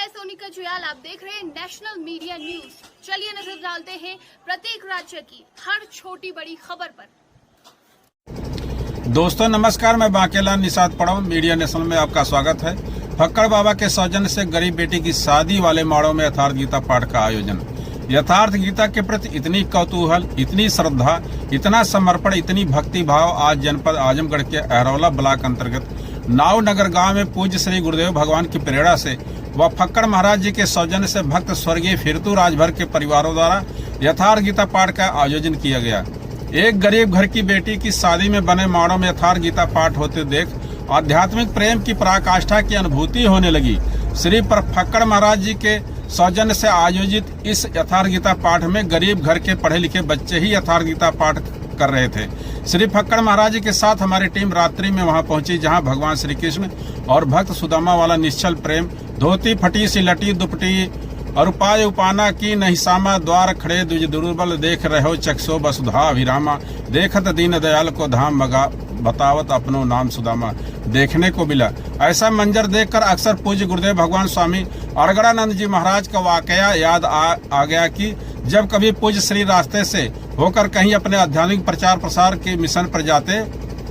मैं सोनिका जुयाल, आप देख रहे हैं नेशनल मीडिया न्यूज। चलिए नजर डालते हैं प्रत्येक राज्य की हर छोटी बड़ी खबर पर। दोस्तों नमस्कार, मैं बांकेलाल निषाद पढ़ाऊं मीडिया नेशनल में आपका स्वागत है। फक्कड़ बाबा के सौजन्य से गरीब बेटी की शादी वाले माड़ों में यथार्थ गीता पाठ का आयोजन। यथार्थ गीता के प्रति इतनी कौतूहल, इतनी श्रद्धा, इतना समर्पण, इतनी भक्ति भाव आज जनपद आजमगढ़ के अहरौला ब्लॉक अंतर्गत नाव नगर गांव में पूज्य श्री गुरुदेव भगवान की प्रेरणा से व फक्कड़ महाराज जी के सौजन्य से भक्त स्वर्गीय फिरतू राजभर के परिवारों द्वारा यथार्थ गीता पाठ का आयोजन किया गया। एक गरीब घर की बेटी की शादी में बने माड़ों में यथार्थ गीता पाठ होते देख आध्यात्मिक प्रेम की पराकाष्ठा की अनुभूति होने लगी। श्री फक्कड़ महाराज जी के सौजन्य से आयोजित इस यथार्थ गीता पाठ में गरीब घर के पढ़े लिखे बच्चे ही यथार्थ गीता पाठ कर रहे थे। श्री फक्कड़ महाराज जी के साथ हमारी टीम रात्रि में वहां पहुंची, जहां भगवान श्री कृष्ण और भक्त सुदामा वाला निश्चल प्रेम, धोती फटी सी लटी दुपटी और उपाय उपाना की नहिसामा, द्वार खड़े द्विज दुर्बल देख रहे हो चक्षो वसुधा अभिरामा, देखत दीन दयाल को धाम मगा बतावत अपनो नाम सुदामा देखने को मिला। ऐसा मंजर देखकर अक्सर पूज्य गुरुदेव भगवान स्वामी अरगड़ानंद जी महाराज का वाकया याद आ गया कि जब कभी पूज्य श्री रास्ते से होकर कहीं अपने आध्यात्मिक प्रचार प्रसार के मिशन पर जाते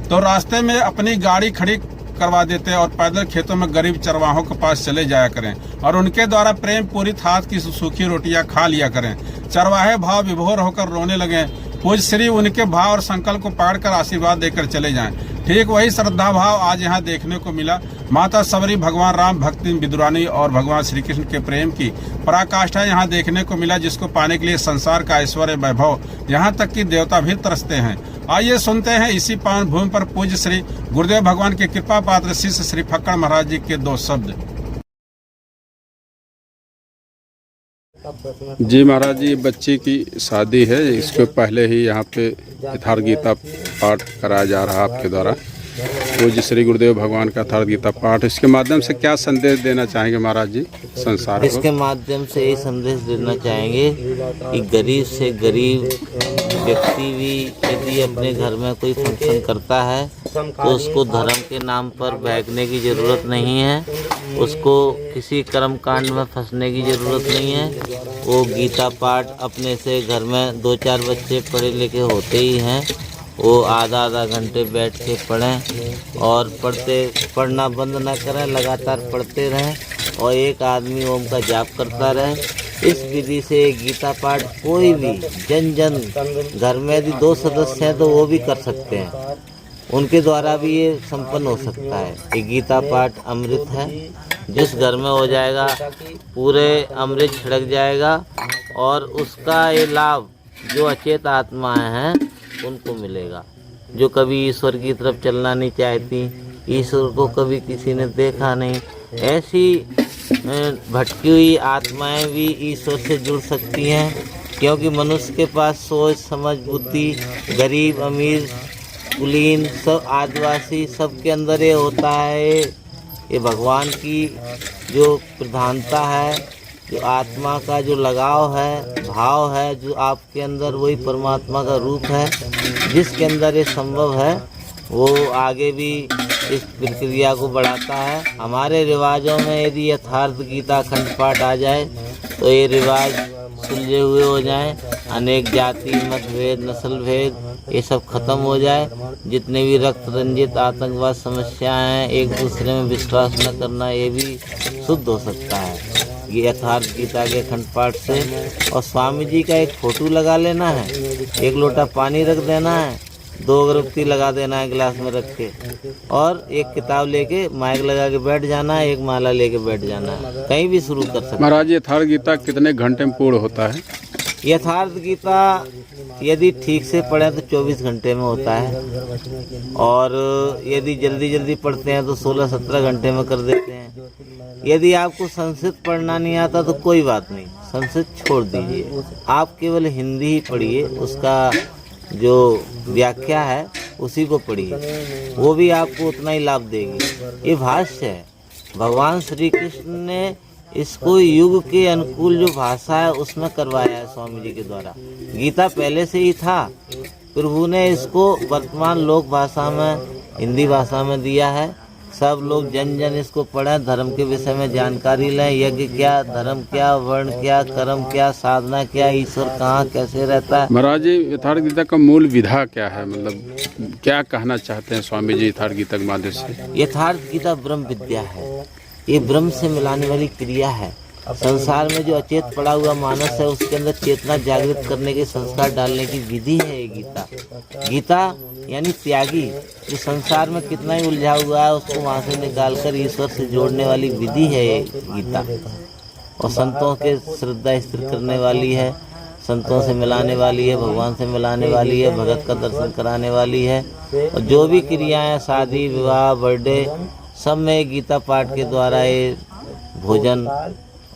तो रास्ते में अपनी गाड़ी खड़ी करवा देते और पैदल खेतों में गरीब चरवाहों के पास चले जाया करें और उनके द्वारा प्रेम पूरित हाथ की सूखी रोटियां खा लिया करें। चरवाहे भाव विभोर होकर रोने लगे, पूज्य श्री उनके भाव और संकल्प को पढ़कर आशीर्वाद देकर चले जाएं। ठीक वही श्रद्धा भाव आज यहाँ देखने को मिला। माता सबरी, भगवान राम, भक्ति विदुरानी और भगवान श्री कृष्ण के प्रेम की पराकाष्ठा यहाँ देखने को मिला, जिसको पाने के लिए संसार का ऐश्वर्य वैभव यहाँ तक कि देवता भी तरसते हैं। आइए सुनते हैं इसी पावन भूमि पर पूज्य श्री गुरुदेव भगवान के कृपा पात्र शिष्य श्री फक्कड़ महाराज जी के दो शब्द। जी महाराज जी, बच्ची की शादी है, इसके पहले ही यहाँ पे यथार्थ गीता पाठ कराया जा रहा है आपके द्वारा। पूज्य श्री गुरुदेव भगवान का यथार्थ गीता पाठ, इसके माध्यम से क्या संदेश देना चाहेंगे महाराज जी संसार को? इसके माध्यम से ये संदेश देना चाहेंगे कि गरीब से गरीब व्यक्ति भी यदि अपने घर में कोई फंक्शन करता है तो उसको धर्म के नाम पर बहकने की ज़रूरत नहीं है, उसको किसी कर्म कांड में फंसने की ज़रूरत नहीं है। वो गीता पाठ अपने से घर में 2-4 बच्चे पढ़े लिखे होते ही हैं, वो आधा घंटे बैठ के पढ़ें और पढ़ना बंद ना करें, लगातार पढ़ते रहें और एक आदमी ओम का जाप करता रहे। इस विधि से गीता पाठ कोई भी जन घर में यदि 2 सदस्य हैं तो वो भी कर सकते हैं, उनके द्वारा भी ये संपन्न हो सकता है। ये गीता पाठ अमृत है, जिस घर में हो जाएगा पूरे अमृत छिड़क जाएगा और उसका ये लाभ जो अचेत आत्माएं हैं उनको मिलेगा, जो कभी ईश्वर की तरफ चलना नहीं चाहती, ईश्वर को कभी किसी ने देखा नहीं, ऐसी भटकी हुई आत्माएं भी ईश्वर से जुड़ सकती हैं। क्योंकि मनुष्य के पास सोच समझ बुद्धि, गरीब अमीर कुलीन सब आदिवासी सबके अंदर ये होता है। ये भगवान की जो प्रधानता है, जो आत्मा का जो लगाव है, भाव है जो आपके अंदर, वही परमात्मा का रूप है। जिसके अंदर ये संभव है वो आगे भी इस प्रक्रिया को बढ़ाता है। हमारे रिवाजों में यदि यथार्थ गीता खंड पाठ आ जाए तो ये रिवाज सुलझे हुए हो जाएं, अनेक जाति मतभेद नस्ल भेद ये सब खत्म हो जाए, जितने भी रक्त रंजित आतंकवाद समस्याएं हैं, एक दूसरे में विश्वास न करना, ये भी शुद्ध हो सकता है ये यथार्थ गीता के खंड पाठ से। और स्वामी जी का एक फोटो लगा लेना है, एक लोटा पानी रख देना है, 2 अगरबत्ती लगा देना है गिलास में रख के और एक किताब लेके माइक लगा के बैठ जाना है, एक माला लेके बैठ जाना है, कहीं भी शुरू कर सकते। महाराज यथार्थ गीता कितने घंटे में पूर्ण होता है? यथार्थ गीता यदि ठीक से पढ़ें तो 24 घंटे में होता है और यदि जल्दी पढ़ते हैं तो 16-17 घंटे में कर देते हैं। यदि आपको संस्कृत पढ़ना नहीं आता तो कोई बात नहीं, संस्कृत छोड़ दीजिए, आप केवल हिंदी ही पढ़िए, उसका जो व्याख्या है उसी को पढ़िए, वो भी आपको उतना ही लाभ देगी। ये भाष्य है, भगवान श्री कृष्ण ने इसको युग के अनुकूल जो भाषा है उसमें करवाया है स्वामी जी के द्वारा। गीता पहले से ही था, प्रभु ने इसको वर्तमान लोक भाषा में हिंदी भाषा में दिया है। सब लोग जन जन इसको पढ़ें, धर्म के विषय में जानकारी लें। यज्ञ क्या, धर्म क्या, वर्ण क्या, कर्म क्या, साधना क्या, ईश्वर कहाँ कैसे रहता है। महाराज जी, यथार्थ गीता का मूल विधा क्या है, मतलब क्या कहना चाहते हैं स्वामी जी यथार्थ गीता के माध्यम से? यथार्थ गीता ब्रह्म विद्या है। ये ब्रह्म से मिलाने वाली क्रिया है। संसार में जो अचेत पड़ा हुआ मानस है उसके अंदर चेतना जागृत करने के संस्कार डालने की विधि है ये गीता। गीता यानी त्यागी, जो संसार में कितना ही उलझा हुआ है उसको वहाँ से निकालकर ईश्वर से जोड़ने वाली विधि है ये गीता। और संतों के श्रद्धा स्थिर करने वाली है, संतों से मिलाने वाली है, भगवान से मिलाने वाली है, भगत का दर्शन कराने वाली है। और जो भी क्रियाएं, शादी विवाह बर्थडे, सब में गीता पाठ के द्वारा ये भोजन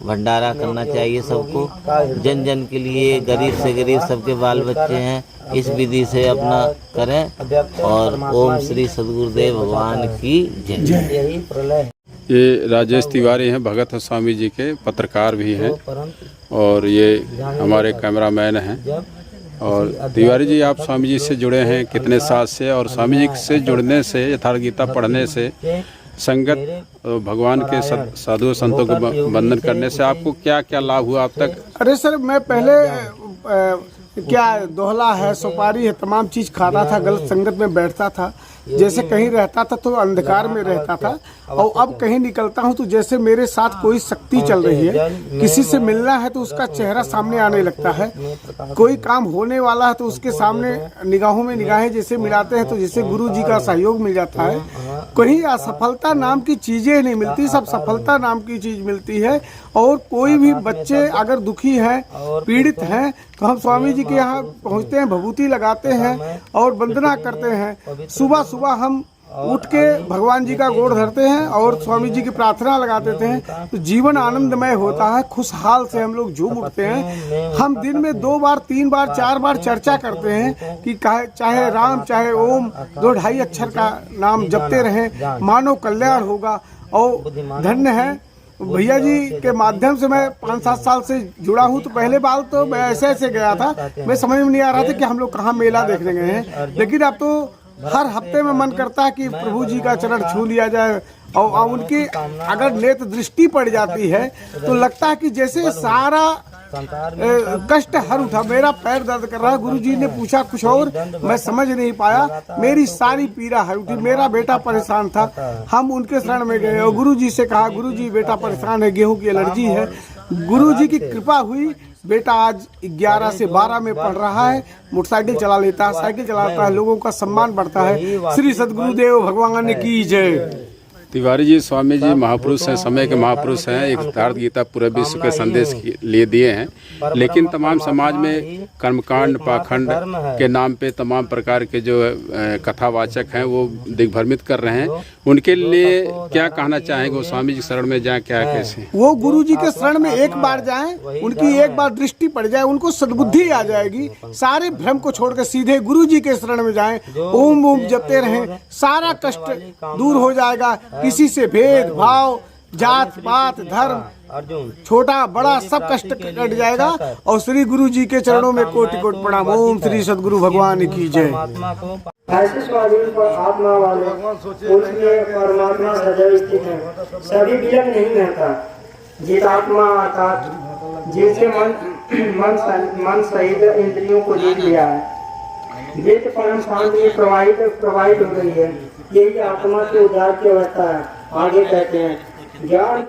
भंडारा करना चाहिए सबको। जन जन के लिए, गरीब से गरीब सबके बाल बच्चे हैं, इस विधि से अपना करें। और ओम श्री सद्गुरुदेव भगवान की जय। ये राजेश तिवारी हैं, भगत है स्वामी जी के, पत्रकार भी हैं और ये हमारे कैमरामैन हैं। और तिवारी जी, आप स्वामी जी से जुड़े हैं कितने साल से, और स्वामी जी से जुड़ने से, यथार्थ गीता पढ़ने से, संगत भगवान के साधु संतों को वंदन करने से आपको क्या क्या लाभ हुआ अब तक? अरे सर, मैं पहले क्या दोहला है, सुपारी है, तमाम चीज़ खाता था, गलत संगत में बैठता था। जैसे कहीं रहता था तो अंधकार में रहता था, और अब कहीं निकलता हूँ तो जैसे मेरे साथ कोई शक्ति चल रही है। किसी से मिलना है तो उसका चेहरा सामने आने लगता है, कोई काम होने वाला है तो उसके सामने निगाहों में निगाहें जैसे मिलाते हैं तो जैसे गुरु जी का सहयोग मिल जाता है। कहीं असफलता नाम की चीज़ें नहीं मिलती, सब सफलता नाम की चीज़ मिलती है। और कोई भी बच्चे अगर दुखी हैं, पीड़ित हैं, तो हम स्वामी जी के यहाँ पहुँचते हैं, भभूति लगाते हैं और वंदना करते हैं। सुबह सुबह हम उठ के भगवान जी का गोड़ धरते हैं और स्वामी जी की प्रार्थना लगा देते हैं, तो जीवन आनंदमय होता है। खुशहाल से हम लोग झूम उठते हैं। हम दिन में 2 बार 3 बार 4 बार चर्चा करते हैं कि चाहे राम चाहे ओम 2-2.5 अक्षर का नाम जपते रहें, मानव कल्याण होगा। और धन्य है भैया जी के माध्यम से मैं 5-7 साल से जुड़ा हूँ। तो पहले बार तो मैं ऐसे गया था, मैं समझ में नहीं आ रहा था कि हम लोग कहाँ मेला देखने गए हैं। लेकिन अब तो हर हफ्ते में मन करता है कि प्रभु जी का चरण छू लिया जाए। और उनकी अगर नेत्र दृष्टि पड़ जाती है तो लगता है कि जैसे सारा कष्ट हर उठा। मेरा पैर दर्द कर रहा है, गुरु जी ने पूछा कुछ और, मैं समझ नहीं पाया, मेरी सारी पीड़ा हर उठी। मेरा बेटा परेशान था, हम उनके शरण में गए और गुरु जी से कहा, गुरु जी बेटा परेशान है, गेहूं की एलर्जी है। गुरु जी की कृपा हुई, बेटा आज 11 से 12 में पढ़ रहा है, मोटरसाइकिल चला लेता है, साइकिल चलाता है, लोगों का सम्मान बढ़ता है। श्री सद्गुरुदेव भगवान की जय। तिवारी जी, स्वामी जी महापुरुष हैं, समय के महापुरुष हैं, एक यथार्थ गीता पूरे विश्व के संदेश लिए दिए हैं। लेकिन तमाम समाज में कर्मकांड, पाखंड के नाम पे तमाम प्रकार के जो कथावाचक हैं वो दिग्भ्रमित कर रहे हैं। उनके लिए क्या कहना चाहेंगे? वो स्वामी जी शरण में जाए क्या, कैसे? वो गुरु जी के शरण में एक बार जाएं, उनकी एक बार दृष्टि पड़ जाए, उनको सद्बुद्धि आ जाएगी। सारे भ्रम को छोड़कर सीधे गुरु जी के शरण में जाएं, ओम ओम जपते रहें, सारा कष्ट दूर हो जाएगा। किसी से भेद भाव, जात पात, धर्म, छोटा बड़ा सब कष्ट कट जाएगा। और श्री गुरु जी के चरणों में कोटि कोटि प्रणाम। ओम श्री सद्गुरु भगवान की जय। ऐसे स्वाधीन पर आत्मा वाले उसमें परमात्मा सदैव स्थित है, सभी विलग नहीं रहता। जितात्मा अर्थात जिसके मन सहित इंद्रियों को जीत लिया है, जित परम शांति प्रवाहित हो गई है, यही आत्मा के उद्धार की अवस्था है। आगे कहते हैं ज्ञान